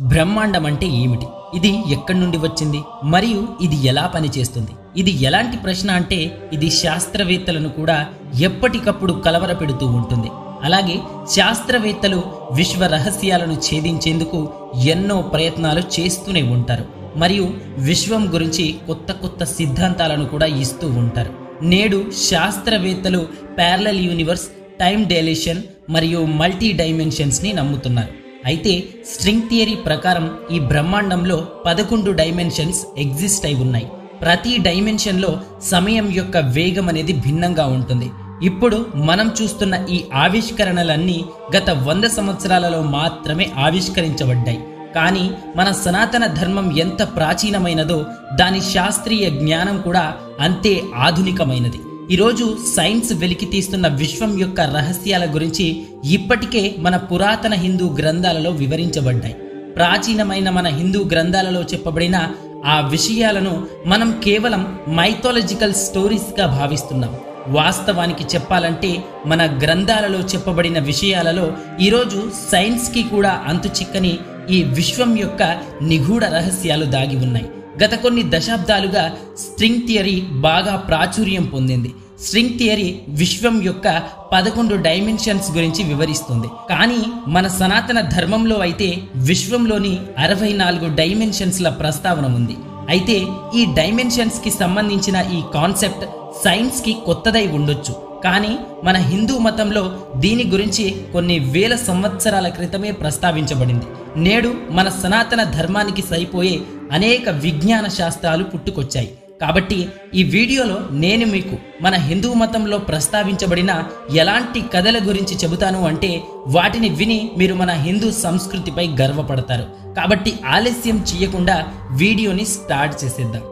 బ్రహ్మాండం అంటే ఏమిటి? ఇది ఎక్కడి నుండి వచ్చింది? మరియు ఇది ఎలా పనిచేస్తుంది? ఇది ఎలాంటి ప్రశ్న అంటే ఇది శాస్త్రవేత్తలను కూడా ఎప్పటికప్పుడు కలవరపెడుతూ ఉంటుంది. అలాగే శాస్త్రవేత్తలు విశ్వ రహస్యాలను ఛేదించేందుకు ఎన్నో ప్రయత్నాలు చేస్తూనే ఉంటారు. మరియు విశ్వం గురించి కొత్త కొత్త సిద్ధాంతాలను కూడా ఇస్తూ ఉంటారు. నేడు శాస్త్రవేత్తలు ప్యారలల్ యూనివర్స్, టైం డైలేషన్ మరియు మల్టీ డైమెన్షన్స్ ని నమ్ముతున్నారు. అయితే స్ట్రింగ్ థియరీ ప్రకారం ఈ బ్రహ్మాండంలో 11 డైమెన్షన్స్ ఎగ్జిస్ట్ అయి ఉన్నాయి. ప్రతి డైమెన్షన్లో సమయం యొక్క వేగం అనేది భిన్నంగా ఉంటుంది. ఇప్పుడు మనం చూస్తున్న ఈ ఆవిష్కరణలన్నీ గత 100 సంవత్సరాలలో మాత్రమే ఆవిష్కరించబడ్డాయి. కానీ మన సనాతన ధర్మం ఎంత ప్రాచీనమైనదో దాని శాస్త్రీయ జ్ఞానం కూడా అంతే ఆధునికమైనది. ఈరోజు సైన్స్ వెలికి తీస్తున్న విశ్వం యొక్క రహస్యాల గురించి ఇప్పటికే మన పురాతన హిందూ గ్రంథాలలో వివరించబడ్డాయి. ప్రాచీనమైన మన హిందూ గ్రంథాలలో చెప్పబడిన ఆ విషయాలను మనం కేవలం మైథాలజికల్ స్టోరీస్గా భావిస్తున్నాం. వాస్తవానికి చెప్పాలంటే మన గ్రంథాలలో చెప్పబడిన విషయాలలో ఈరోజు సైన్స్కి కూడా అంతు చిక్కని ఈ విశ్వం యొక్క నిగూఢ రహస్యాలు దాగి ఉన్నాయి. గత కొన్ని దశాబ్దాలుగా స్ట్రింగ్ థియరీ బాగా ప్రాచుర్యం పొందింది. స్ట్రింగ్ థియరీ విశ్వం యొక్క 11 డైమెన్షన్స్ గురించి వివరిస్తుంది. కానీ మన సనాతన ధర్మంలో అయితే విశ్వంలోని 64 డైమెన్షన్స్ల ప్రస్తావన ఉంది. అయితే ఈ డైమెన్షన్స్ కి సంబంధించిన ఈ కాన్సెప్ట్ సైన్స్ కి కొత్తదై ఉండొచ్చు. కానీ మన హిందూ మతంలో దీని గురించి కొన్ని వేల సంవత్సరాల క్రితమే ప్రస్తావించబడింది. నేడు మన సనాతన ధర్మానికి సరిపోయే అనేక విజ్ఞాన శాస్త్రాలు పుట్టుకొచ్చాయి. కాబట్టి ఈ వీడియోలో నేను మీకు మన హిందూ మతంలో ప్రస్తావించబడిన ఎలాంటి కథల గురించి చెబుతాను అంటే వాటిని విని మీరు మన హిందూ సంస్కృతిపై గర్వపడతారు. కాబట్టి ఆలస్యం చేయకుండా వీడియోని స్టార్ట్ చేసేద్దాం.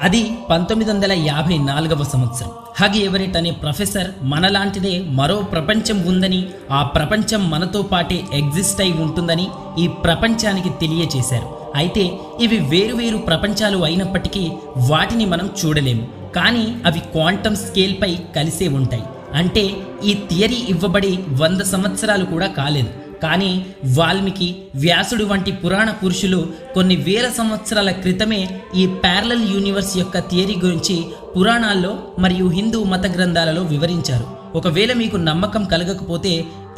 అది 1954వ సంవత్సరం. హగ్ ఎవరెట్ అనే ప్రొఫెసర్ మనలాంటిదే మరో ప్రపంచం ఉందని, ఆ ప్రపంచం మనతో పాటే ఎగ్జిస్ట్ అయి ఉంటుందని ఈ ప్రపంచానికి తెలియచేశారు. అయితే ఇవి వేరువేరు ప్రపంచాలు అయినప్పటికీ వాటిని మనం చూడలేము. కానీ అవి క్వాంటమ్ స్కేల్పై కలిసే ఉంటాయి. అంటే ఈ థియరీ ఇవ్వబడి 100 సంవత్సరాలు కూడా కాలేదు. కానీ వాల్మీకి, వ్యాసుడు వంటి పురాణ పురుషులు కొన్ని వేల సంవత్సరాల క్రితమే ఈ ప్యారలల్ యూనివర్స్ యొక్క థియరీ గురించి పురాణాల్లో మరియు హిందూ మత గ్రంథాలలో వివరించారు. ఒకవేళ మీకు నమ్మకం కలగకపోతే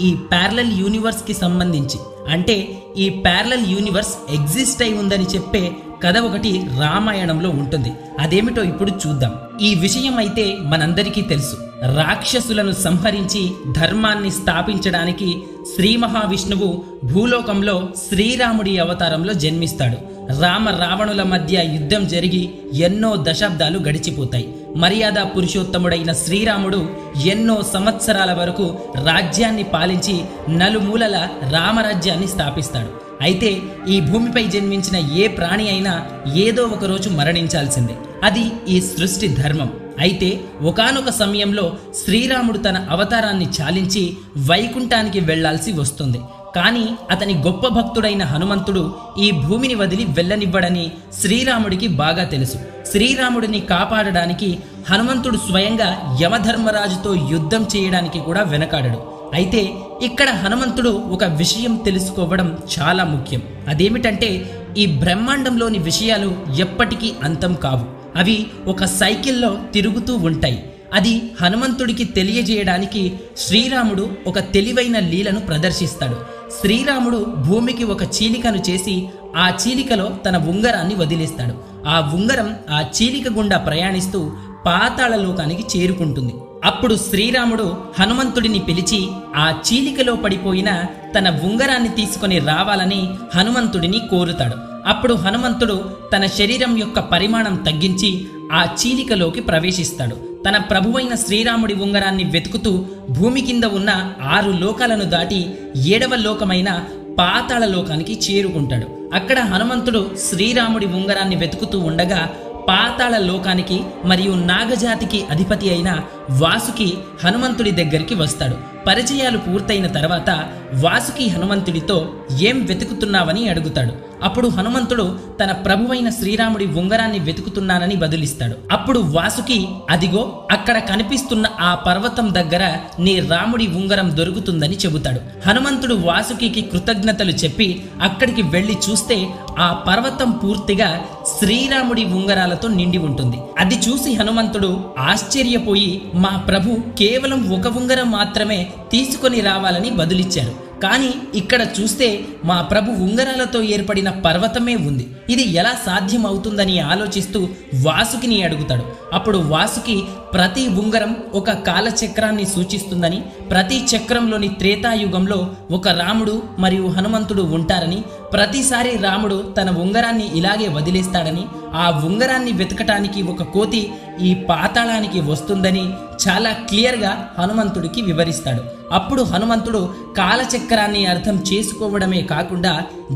ఈ ప్యారలల్ యూనివర్స్ కి సంబంధించి అంటే ఈ ప్యారలల్ యూనివర్స్ ఎగ్జిస్ట్ అయి ఉందని చెప్పే కథ ఒకటి రామాయణంలో ఉంటుంది. అదేమిటో ఇప్పుడు చూద్దాం. ఈ విషయం అయితే మనందరికీ తెలుసు. రాక్షసులను సంహరించి ధర్మాన్ని స్థాపించడానికి శ్రీ మహావిష్ణువు భూలోకంలో శ్రీరాముడి అవతారంలో జన్మిస్తాడు. రామ రావణుల మధ్య యుద్ధం జరిగి ఎన్నో దశాబ్దాలు గడిచిపోతాయి. మర్యాద పురుషోత్తముడైన శ్రీరాముడు ఎన్నో సంవత్సరాల వరకు రాజ్యాన్ని పాలించి నలుమూలల రామరాజ్యాన్ని స్థాపిస్తాడు. అయితే ఈ భూమిపై జన్మించిన ఏ ప్రాణి అయినా ఏదో ఒక రోజు మరణించాల్సిందే. అది ఈ సృష్టి ధర్మం. అయితే ఒకానొక సమయంలో శ్రీరాముడు తన అవతారాన్ని చాలించి వైకుంఠానికి వెళ్లాల్సి వస్తుంది. కానీ అతని గొప్ప భక్తుడైన హనుమంతుడు ఈ భూమిని వదిలి వెళ్ళనివ్వడని శ్రీరాముడికి బాగా తెలుసు. శ్రీరాముడిని కాపాడడానికి హనుమంతుడు స్వయంగా యమధర్మరాజుతో యుద్ధం చేయడానికి కూడా వెనకాడడు. అయితే ఇక్కడ హనుమంతుడు ఒక విషయం తెలుసుకోవడం చాలా ముఖ్యం. అదేమిటంటే ఈ బ్రహ్మాండంలోని విషయాలు ఎప్పటికీ అంతం కావు. అవి ఒక సైకిల్లో తిరుగుతూ ఉంటాయి. అది హనుమంతుడికి తెలియజేయడానికి శ్రీరాముడు ఒక తెలివైన లీలను ప్రదర్శిస్తాడు. శ్రీరాముడు భూమికి ఒక చీలికను చేసి ఆ చీలికలో తన ఉంగరాన్ని వదిలేస్తాడు. ఆ ఉంగరం ఆ చీలిక గుండా ప్రయాణిస్తూ పాతాళ లోకానికి చేరుకుంటుంది. అప్పుడు శ్రీరాముడు హనుమంతుడిని పిలిచి ఆ చీలికలో పడిపోయిన తన ఉంగరాన్ని తీసుకొని రావాలని హనుమంతుడిని కోరుతాడు. అప్పుడు హనుమంతుడు తన శరీరం యొక్క పరిమాణం తగ్గించి ఆ చీలికలోకి ప్రవేశిస్తాడు. తన ప్రభువైన శ్రీరాముడి ఉంగరాన్ని వెతుకుతూ భూమి కింద ఉన్న 6 లోకాలను దాటి 7వ లోకమైన పాతాళ లోకానికి చేరుకుంటాడు. అక్కడ హనుమంతుడు శ్రీరాముడి ఉంగరాన్ని వెతుకుతూ ఉండగా పాతాళ లోకానికి మరియు నాగజాతికి అధిపతి అయిన వాసుకి హనుమంతుడి దగ్గరికి వస్తాడు. పరిచయాలు పూర్తయిన తర్వాత వాసుకి హనుమంతుడితో ఏం వెతుకుతున్నావని అడుగుతాడు. అప్పుడు హనుమంతుడు తన ప్రభువైన శ్రీరాముడి ఉంగరాన్ని వెతుకుతున్నానని బదులిస్తాడు. అప్పుడు వాసుకి అదిగో అక్కడ కనిపిస్తున్న ఆ పర్వతం దగ్గర నీ రాముడి ఉంగరం దొరుకుతుందని చెబుతాడు. హనుమంతుడు వాసుకి కృతజ్ఞతలు చెప్పి అక్కడికి వెళ్లి చూస్తే ఆ పర్వతం పూర్తిగా శ్రీరాముడి ఉంగరాలతో నిండి ఉంటుంది. అది చూసి హనుమంతుడు ఆశ్చర్యపోయి మా ప్రభు కేవలం ఒక ఉంగరం మాత్రమే తీసుకొని రావాలని బదులిచ్చారు. కానీ ఇక్కడ చూస్తే మా ప్రభు ఉంగరాలతో ఏర్పడిన పర్వతమే ఉంది. ఇది ఎలా సాధ్యం అవుతుందని ఆలోచిస్తూ వాసుకిని అడుగుతాడు. అప్పుడు వాసుకి ప్రతి ఉంగరం ఒక కాలచక్రాన్ని సూచిస్తుందని, ప్రతి చక్రంలోని త్రేతాయుగంలో ఒక రాముడు మరియు హనుమంతుడు ఉంటారని, ప్రతిసారి రాముడు తన ఉంగరాన్ని ఇలాగే వదిలేస్తాడని, ఆ ఉంగరాన్ని వెతకటానికి ఒక కోతి ఈ పాతాళానికి వస్తుందని చాలా క్లియర్గా హనుమంతుడికి వివరిస్తాడు. అప్పుడు హనుమంతుడు కాలచక్రాన్ని అర్థం చేసుకోవడమే కాకుండా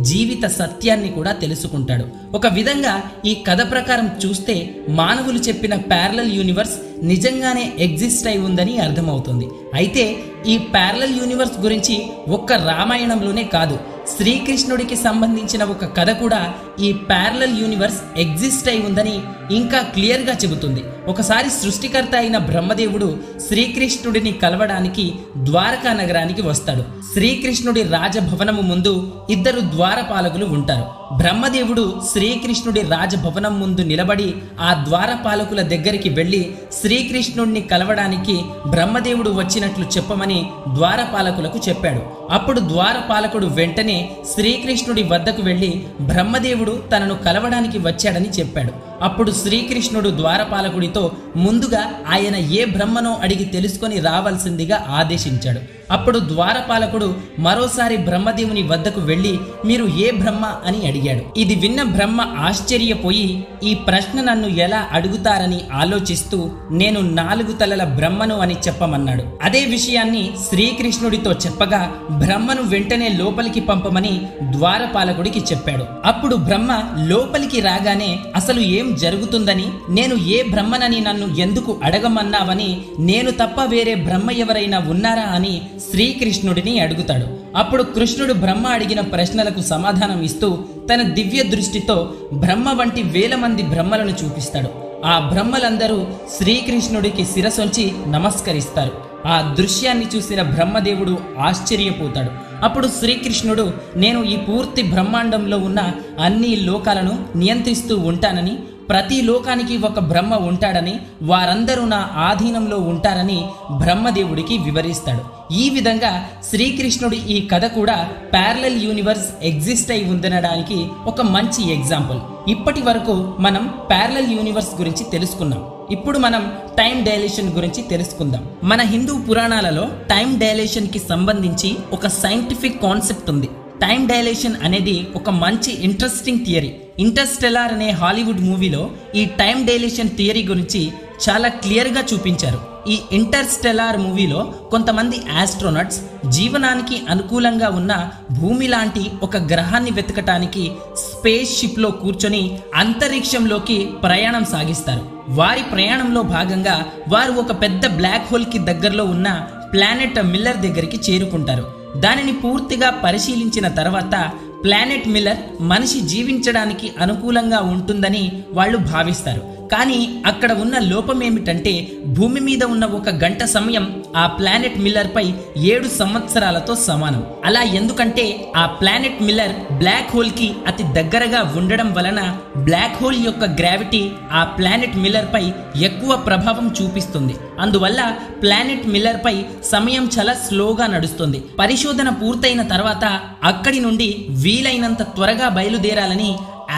జీవిత సత్యాన్ని కూడా తెలుసుకుంటాడు. ఒక విధంగా ఈ కథ ప్రకారం చూస్తే మానవులు చెప్పిన ప్యారలల్ యూనివర్స్ నిజంగానే ఎగ్జిస్ట్ అయి ఉందని అర్థమవుతుంది. అయితే ఈ ప్యారలల్ యూనివర్స్ గురించి ఒక్క రామాయణంలోనే కాదు, శ్రీకృష్ణుడికి సంబంధించిన ఒక కథ కూడా ఈ ప్యారలల్ యూనివర్స్ ఎగ్జిస్ట్ అయి ఉందని ఇంకా క్లియర్గా చెబుతుంది. ఒకసారి సృష్టికర్త అయిన బ్రహ్మదేవుడు శ్రీకృష్ణుడిని కలవడానికి ద్వారకా నగరానికి వస్తాడు. శ్రీకృష్ణుడి రాజభవనము ముందు ఇద్దరు ద్వారపాలకులు ఉంటారు. బ్రహ్మదేవుడు శ్రీకృష్ణుడి రాజభవనం ముందు నిలబడి ఆ ద్వారపాలకుల దగ్గరికి వెళ్లి శ్రీకృష్ణుడిని కలవడానికి బ్రహ్మదేవుడు వచ్చినట్లు చెప్పమని ద్వారపాలకులకు చెప్పాడు. అప్పుడు ద్వారపాలకుడు వెంటనే శ్రీకృష్ణుడి వద్దకు వెళ్లి బ్రహ్మదేవుడు తనను కలవడానికి వచ్చాడని చెప్పాడు. అప్పుడు శ్రీకృష్ణుడు ద్వారపాలకుడితో ముందుగా ఆయన ఏ బ్రహ్మనో అడిగి తెలుసుకొని రావాల్సిందిగా ఆదేశించాడు. అప్పుడు ద్వారపాలకుడు మరోసారి బ్రహ్మదేవుని వద్దకు వెళ్లి మీరు ఏ బ్రహ్మ అని అడిగాడు. ఇది విన్న బ్రహ్మ ఆశ్చర్యపోయి ఈ ప్రశ్న నన్ను ఎలా అడుగుతారని ఆలోచిస్తూ నేను 4 తలల బ్రహ్మను అని చెప్పమన్నాడు. అదే విషయాన్ని శ్రీకృష్ణుడితో చెప్పగా బ్రహ్మను వెంటనే లోపలికి పంపమని ద్వారపాలకుడికి చెప్పాడు. అప్పుడు బ్రహ్మ లోపలికి రాగానే అసలు ఏం జరుగుతుందని, నేను ఏ బ్రహ్మనని నన్ను ఎందుకు అడగమన్నావని, నేను తప్ప వేరే బ్రహ్మ ఎవరైనా ఉన్నారా అని శ్రీకృష్ణుడిని అడుగుతాడు. అప్పుడు కృష్ణుడు బ్రహ్మ అడిగిన ప్రశ్నలకు సమాధానం ఇస్తూ తన దివ్య దృష్టితో బ్రహ్మ వంటి వేల మంది బ్రహ్మలను చూపిస్తాడు. ఆ బ్రహ్మలందరూ శ్రీకృష్ణుడికి శిరసొంచి నమస్కరిస్తారు. ఆ దృశ్యాన్ని చూసిన బ్రహ్మదేవుడు ఆశ్చర్యపోతాడు. అప్పుడు శ్రీకృష్ణుడు నేను ఈ పూర్తి బ్రహ్మాండంలో ఉన్న అన్ని లోకాలను నియంత్రిస్తూ ఉంటానని, ప్రతి లోకానికి ఒక బ్రహ్మ ఉంటాడని, వారందరూ నా ఆధీనంలో ఉంటారని బ్రహ్మదేవుడికి వివరిస్తాడు. ఈ విధంగా శ్రీకృష్ణుడి ఈ కథ కూడా ప్యారలల్ యూనివర్స్ ఎగ్జిస్ట్ అయి ఉందనడానికి ఒక మంచి ఎగ్జాంపుల్. ఇప్పటి వరకు మనం ప్యారలల్ యూనివర్స్ గురించి తెలుసుకున్నాం. ఇప్పుడు మనం టైం డైలేషన్ గురించి తెలుసుకుందాం. మన హిందూ పురాణాలలో టైం డైలేషన్ కి సంబంధించి ఒక సైంటిఫిక్ కాన్సెప్ట్ ఉంది. టైం డైలేషన్ అనేది ఒక మంచి ఇంట్రెస్టింగ్ థియరీ. ఇంటర్స్టెల్లార్ అనే హాలీవుడ్ మూవీలో ఈ టైం డైలేషన్ థియరీ గురించి చాలా క్లియర్గా చూపించారు. ఈ ఇంటర్స్టెల్లార్ మూవీలో కొంతమంది ఆస్ట్రోనట్స్ జీవనానికి అనుకూలంగా ఉన్న భూమి లాంటి ఒక గ్రహాన్ని వెతకటానికి స్పేస్ షిప్ లో కూర్చొని అంతరిక్షంలోకి ప్రయాణం సాగిస్తారు. వారి ప్రయాణంలో భాగంగా వారు ఒక పెద్ద బ్లాక్ హోల్ కి దగ్గరలో ఉన్న ప్లానెట్ మిల్లర్ దగ్గరికి చేరుకుంటారు. దానిని పూర్తిగా పరిశీలించిన తర్వాత ప్లానెట్ మిల్లర్ మనిషి జీవించడానికి అనుకూలంగా ఉంటుందని వాళ్ళు భావిస్తారు. కానీ అక్కడ ఉన్న లోపం ఏమిటంటే భూమి మీద ఉన్న 1 గంట సమయం ఆ ప్లానెట్ మిల్లర్ పై 7 సంవత్సరాలతో సమానం. అలా ఎందుకంటే ఆ ప్లానెట్ మిల్లర్ బ్లాక్ హోల్ కి అతి దగ్గరగా ఉండడం వలన బ్లాక్ హోల్ యొక్క గ్రావిటీ ఆ ప్లానెట్ మిల్లర్ పై ఎక్కువ ప్రభావం చూపిస్తుంది. అందువల్ల ప్లానెట్ మిల్లర్ పై సమయం చాలా స్లోగా నడుస్తుంది. పరిశోధన పూర్తయిన తర్వాత అక్కడి నుండి వీలైనంత త్వరగా బయలుదేరాలని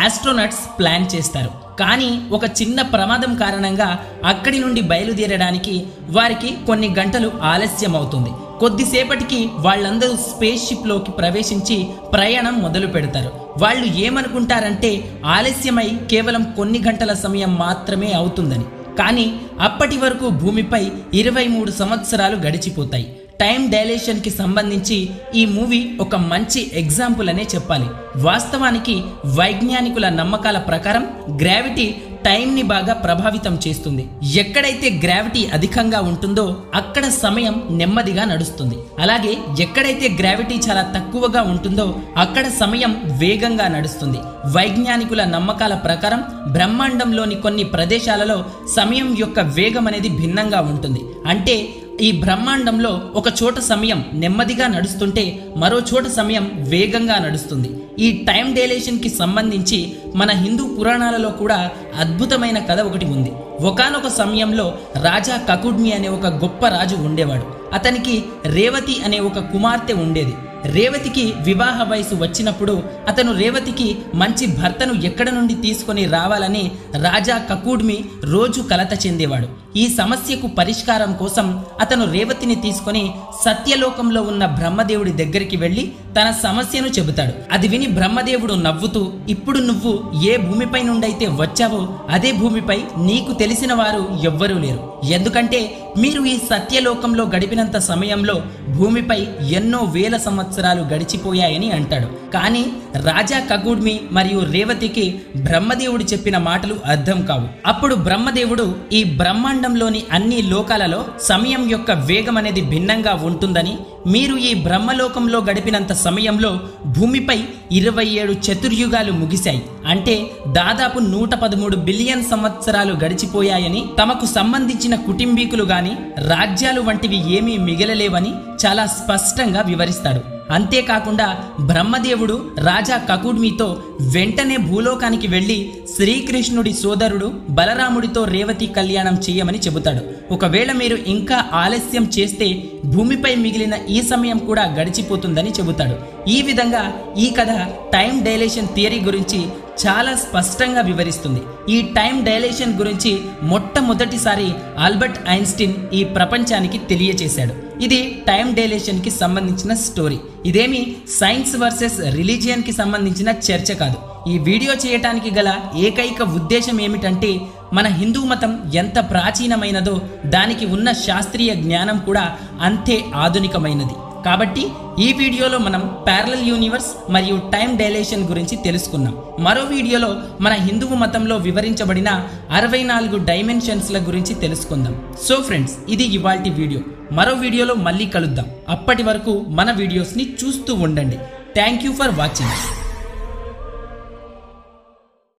ఆస్ట్రోనట్స్ ప్లాన్ చేస్తారు. కానీ ఒక చిన్న ప్రమాదం కారణంగా అక్కడి నుండి బయలుదేరడానికి వారికి కొన్ని గంటలు ఆలస్యం అవుతుంది. కొద్దిసేపటికి వాళ్ళందరూ స్పేస్ షిప్ లోకి ప్రవేశించి ప్రయాణం మొదలు పెడతారు. వాళ్ళు ఏమనుకుంటారంటే ఆలస్యమై కేవలం కొన్ని గంటల సమయం మాత్రమే అవుతుందని. కానీ అప్పటి వరకు భూమిపై 23 సంవత్సరాలు గడిచిపోతాయి. టైం డైలేషన్ కి సంబంధించి ఈ మూవీ ఒక మంచి ఎగ్జాంపుల్ అనే చెప్పాలి. వాస్తవానికి వైజ్ఞానికుల నమ్మకాల ప్రకారం గ్రావిటీ టైం ని బాగా ప్రభావితం చేస్తుంది. ఎక్కడైతే గ్రావిటీ అధికంగా ఉంటుందో అక్కడ సమయం నెమ్మదిగా నడుస్తుంది. అలాగే ఎక్కడైతే గ్రావిటీ చాలా తక్కువగా ఉంటుందో అక్కడ సమయం వేగంగా నడుస్తుంది. వైజ్ఞానికుల నమ్మకాల ప్రకారం బ్రహ్మాండంలోని కొన్ని ప్రదేశాలలో సమయం యొక్క వేగం అనేది భిన్నంగా ఉంటుంది. అంటే ఈ బ్రహ్మాండంలో ఒక చోట సమయం నెమ్మదిగా నడుస్తుంటే మరో చోట సమయం వేగంగా నడుస్తుంది. ఈ టైం డైలేషన్ కి సంబంధించి మన హిందూ పురాణాలలో కూడా అద్భుతమైన కథ ఒకటి ఉంది. ఒకానొక సమయంలో రాజా కకుడ్మి అనే ఒక గొప్ప రాజు ఉండేవాడు. అతనికి రేవతి అనే ఒక కుమార్తె ఉండేది. రేవతికి వివాహ వయసు వచ్చినప్పుడు అతను రేవతికి మంచి భర్తను ఎక్కడ నుండి తీసుకొని రావాలని రాజా కకుడ్మి రోజు కలత చెందేవాడు. ఈ సమస్యకు పరిష్కారం కోసం అతను రేవతిని తీసుకొని సత్యలోకంలో ఉన్న బ్రహ్మదేవుడి దగ్గరికి వెళ్లి తన సమస్యను చెబుతాడు. అది విని బ్రహ్మదేవుడు నవ్వుతూ, ఇప్పుడు నువ్వు ఏ భూమిపై నుండైతే వచ్చావో అదే భూమిపై నీకు తెలిసిన వారు ఎవ్వరూ లేరు. ఎందుకంటే మీరు ఈ సత్యలోకంలో గడిపినంత సమయంలో భూమిపై ఎన్నో వేల సంవత్సరాలు గడిచిపోయాయని అంటాడు. కానీ రాజా కకుడ్మి మరియు రేవతికి బ్రహ్మదేవుడు చెప్పిన మాటలు అర్థం కావు. అప్పుడు బ్రహ్మదేవుడు ఈ బ్రహ్మాండంలోని అన్ని లోకాలలో సమయం యొక్క వేగం అనేది భిన్నంగా ఉంటుందని, మీరు ఈ బ్రహ్మలోకంలో గడిపినంత సమయంలో భూమిపై 27 చతుర్యుగాలు ముగిశాయి, అంటే దాదాపు 113 బిలియన్ సంవత్సరాలు గడిచిపోయాయని, తమకు సంబంధించిన కుటుంబీకులు గాని రాజ్యాలు వంటివి ఏమీ మిగలలేవని చాలా స్పష్టంగా వివరిస్తాడు. అంతేకాకుండా బ్రహ్మదేవుడు రాజా కకుడ్మితో వెంటనే భూలోకానికి వెళ్లి శ్రీకృష్ణుడి సోదరుడు బలరాముడితో రేవతి కళ్యాణం చేయమని చెబుతాడు. ఒకవేళ మీరు ఇంకా ఆలస్యం చేస్తే భూమిపై మిగిలిన ఈ సమయం కూడా గడిచిపోతుందని చెబుతాడు. ఈ విధంగా ఈ కథ టైం డైలేషన్ థియరీ గురించి చాలా స్పష్టంగా వివరిస్తుంది. ఈ టైం డైలేషన్ గురించి మొట్టమొదటిసారి ఆల్బర్ట్ ఐన్స్టీన్ ఈ ప్రపంచానికి తెలియచేశాడు. ఇది టైం డైలేషన్ కి సంబంధించిన స్టోరీ. ఇదేమి సైన్స్ వర్సెస్ రిలీజియన్ కి సంబంధించిన చర్చ కాదు. ఈ వీడియో చేయటానికి గల ఏకైక ఉద్దేశం ఏమిటంటే మన హిందూ మతం ఎంత ప్రాచీనమైనదో దానికి ఉన్న శాస్త్రీయ జ్ఞానం కూడా అంతే ఆధునికమైనది. కాబట్టి ఈ వీడియోలో మనం ప్యారలల్ యూనివర్స్ మరియు టైం డైలేషన్ గురించి తెలుసుకున్నాం. మరో వీడియోలో మన హిందూ మతంలో వివరించబడిన 64 డైమెన్షన్స్ల గురించి తెలుసుకుందాం. సో ఫ్రెండ్స్, ఇది ఇవాల్టి వీడియో. మరో వీడియోలో మళ్ళీ కలుద్దాం. అప్పటి వరకు మన వీడియోస్ని చూస్తూ ఉండండి. Thank you for watching.